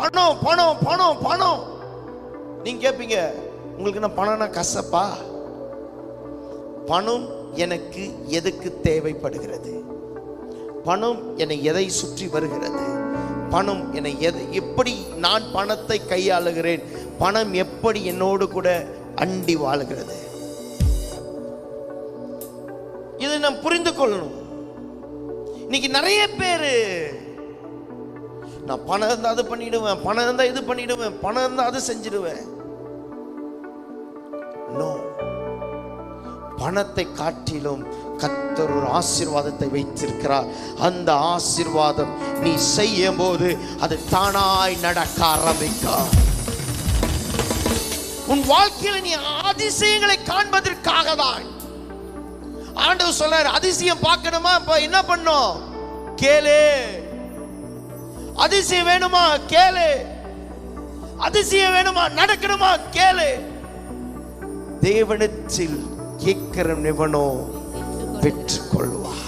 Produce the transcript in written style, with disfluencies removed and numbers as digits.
பணம் பணம் பணம் பணம் பணம். நீங்க கேட்பீங்க, உங்களுக்கு என்ன பணம்னா கசப்பா? பணம் எனக்கு எதுக்கு தேவைப்படுகிறது? பணம் என்னை எதை சுற்றி வருகிறது? பணம் என்னை எப்படி நான் பணத்தை கையாளுகிறேன்? பணம் எப்படி என்னோடு கூட அண்டி வாழுகிறது? இதை நாம் புரிந்து கொள்ளணும். இன்னைக்கு நிறைய பேரு, நான் பணம் இருந்தா அது பண்ணிடுவேன், பணம் இருந்தா இது பண்ணிடுவேன், பணம் இருந்தா அது செஞ்சிடுவேன். நோ. பணத்தை காட்டிலும் கர்த்தர் ஒரு ஆசீர்வாதத்தை வைத்திருக்கிறார். அந்த ஆசீர்வாதம் நீ செய்யும் போது அது தானாய் நடக்க ஆரம்பிக்கும். உன் வாழ்க்கையில் நீ அதிசயங்களை காண்பதற்காக தான் ஆண்டவர் சொல்றார். அதிசயம் பார்க்கணுமா? இப்ப என்ன பண்ணும்? கேளு. அதிசயம் வேணுமா? கேளு. அதிசயம் வேணுமா? நடக்கணுமா? கேளு. தேவனிடத்தில் கேட்கிற எவனோ பெற்றுக்கொள்வார்.